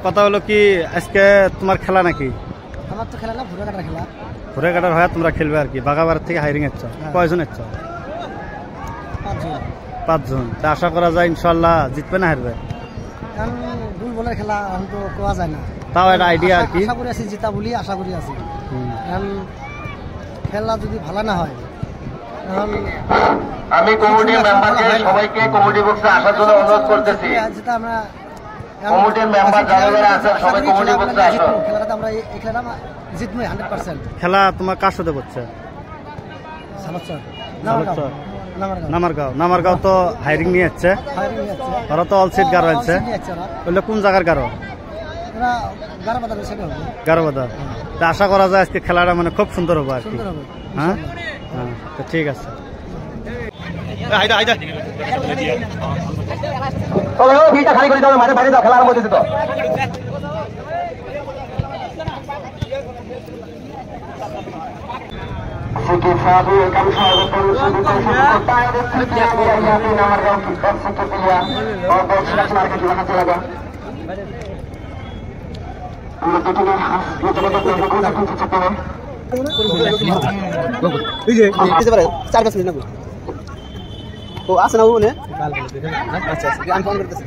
কথা হলো কি আজকে তোমার খেলা নাকি? আমার তো খেলা না, ভুরে কাটার খেলা। ভুরে কাটার হয় তোমরা খেলবে আর কি। বাগাবাড়ি থেকে হাইরিং এসছো, কয়জন এসছো? 5 জন। তা আশা করা যায় ইনশাল্লাহ জিতবে না হারবে? কারণ দুই বলের খেলা এখন তো কোয়া যায় না, তাও একটা আইডিয়া আর কি। আশা করি আছি জিতা বলি আশা করি আছি। কারণ খেলা যদি ভালো না হয়, আমি কমিটি মেম্বারকে সবাইকে কমিটি বক্সে আসার জন্য অনুরোধ করতেছি। যেটা আমরা কমিটির মেম্বার যারা আছেন সবাই কমিটি বক্সে আসুন। খেলাটা আমরা এই খেলাটা জিতবই 100%। খেলা তোমার কার সাথে করছে? নামারগাঁও তো হাইরিং নিয়ে যাচ্ছে, ওরা তো অল সিট গারো আছে। ওগুলো কোন জায়গার গারো? গারোবাদা। তা আশা করা যায় আজকে খেলাটা মানে খুব সুন্দর হবে আর কি। হ্যাঁ হ্যাঁ, তো ঠিক আছে। খালি করে দাও, মাঝে বাইরে দাও, খেলা আরম্ভ হচ্ছে তো। ও আসে না ওনে আচ্ছা আচ্ছা আমি ফোন করতেছি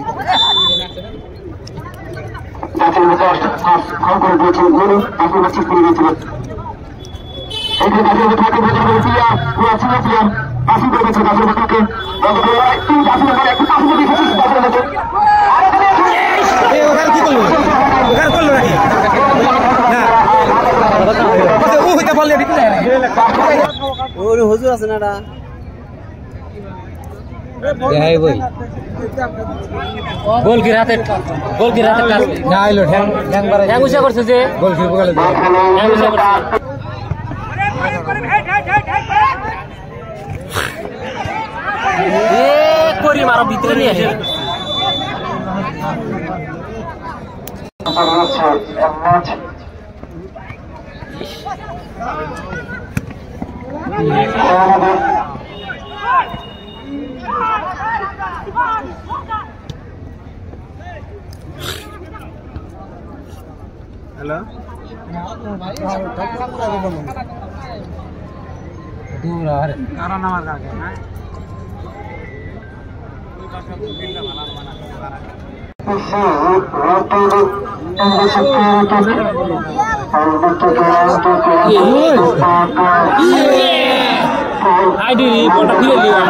জাতীয় নেতা ফোন করে দিয়েছেন বলুন আপনি মেসেজ করে দিয়েছিলেন এইখানে জাতীয় নেতাকে বোঝা করে দিয়া পুরো ছিল প্লেয়ার পাসিং করে দিয়েছে জাতীয় নেতাকে বন্ধ করে একটু জাতীয় নেতা একটু পাসিং করে দিয়েছে জাতীয় নেতা এই ওখানে কি করলো ওখানে করলো নাকি না ও হইতে বললে দিতে যায় না ও হুজুর আছে না এটা দেখাই বই গোল কি রাতে কাজ না আইলো ঠ্যাং বারে ঠ্যাং উঁচা করছে যে গোল কি বলে ঠ্যাং উঁচা করছে এ করি মারো ভিতরে নিয়ে আসে হ্যালো দূর আরে কারণ আমার কাছে না আইডি ফটো ফিরে লিয়া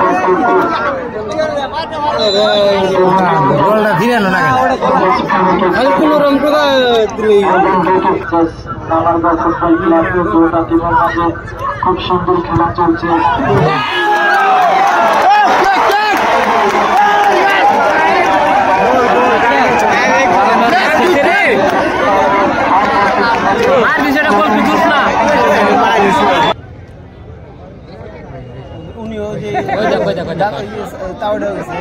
বলটা ফিরে না খালি কোন রং করে দিলে খুব সুন্দর খেলা চলছে আর বিষয়টা গোল পিছুস না উনিও যে কই দেখো তাওড়া গেছে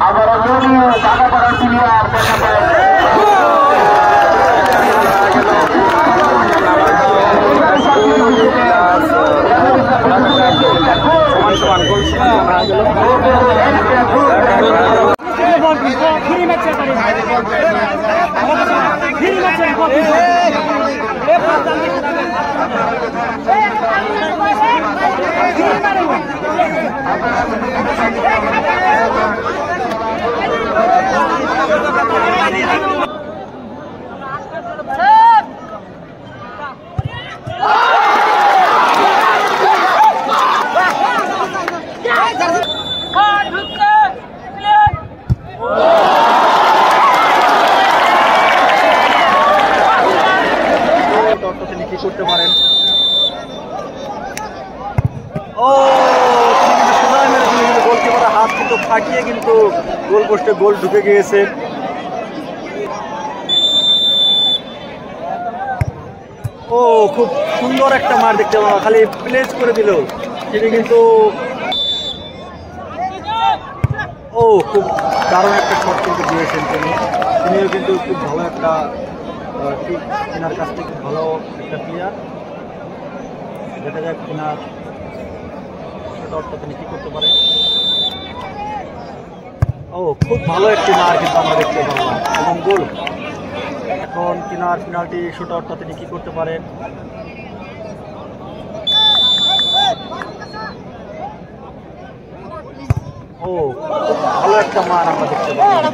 আবার টাকা করার প্লেয়ার দেখা যায় Oh! ঠাকিয়ে কিন্তু গোল পোস্টে গোল ঢুকে গিয়েছে। ও খুব সুন্দর একটা মার দেখতে পাওয়া, খালি প্লেস করে দিল তিনি কিন্তু। ও খুব দারুণ একটা শট কিন্তু দিয়েছেন তিনিও কিন্তু খুব ভালো একটা ঠিক তেনার কাছ থেকে ভালো একটা প্লেয়ার। দেখা যাক তেনার শটটা তিনি কি করতে পারেন। ও খুব ভালো একটি মার কিন্তু আমরা দেখতে পারলাম এবং গোল। এখন তিনার পেনাল্টি শুটআউটটা তিনি কি করতে পারেন। ও খুব ভালো একটা মার আমরা দেখতে পারলাম।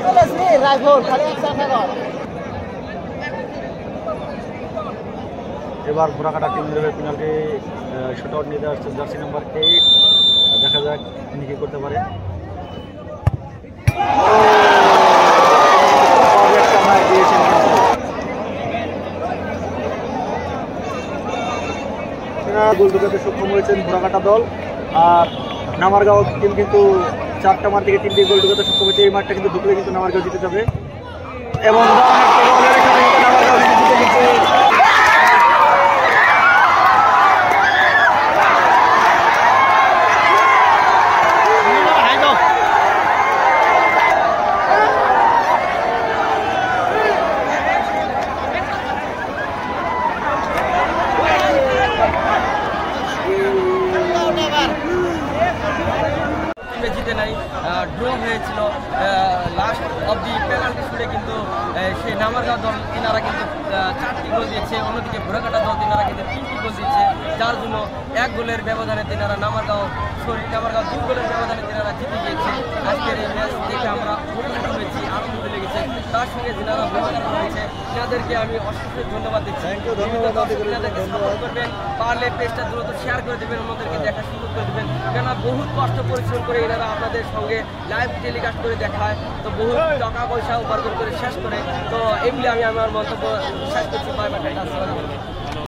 এবার ঘোড়াকাটা টিম নেবে পেনাল্টি শুটআউট নিতে আসছে জার্সি নাম্বার 8। দেখা যাক তিনি কি করতে পারেন। গোল ঢুকাতে সক্ষম হয়েছেন ঘোড়াকাটা দল, আর নামারগাঁও টিম কিন্তু 4টা মার থেকে 3টি গোল ঢুকাতে সক্ষম হয়েছে। এই মাঠটা কিন্তু ঢুকলে কিন্তু নামারগাঁও জিতে যাবে এবং নামারগাঁও জিতে গেছে। জিতে নাই, ড্র হয়েছিল লাস্ট অব্দি পেনাল্টি শুটে কিন্তু সেই নামারগাঁও দল তিনারা কিন্তু 4টি গোল দিয়েছে, অন্যদিকে ঘোড়াকাটা দল তিনারা কিন্তু 3টি গোল দিয়েছে, যার জন্য 1 গোলের ব্যবধানে তিনারা নামারগাঁও 2 গোলের ব্যবধানে তিনারা জিতে গিয়েছে। আজকের এই ম্যাচ দেখে আমরা উপকৃত হয়েছি, আনন্দ লেগেছে। তার সঙ্গে যিনারা ভূমিকা রয়েছে তিনাদেরকে আমি অসংখ্য ধন্যবাদ দিচ্ছি। তিনাদেরকে সাপোর্ট করবেন, পারলে পেজটা দ্রুত শেয়ার করে দেবেন, অন্যদেরকে দেখার সুযোগ করে দেবেন, কেননা বহুত কষ্ট পরিশ্রম করে এনারা আপনাদের সঙ্গে লাইভ টেলিকাস্ট করে দেখায়, তো বহুত টাকা পয়সা উপার্জন করে শেষ করে। তো এগুলি আমি আমার মন্তব্য শেষ করছি। Bye bye.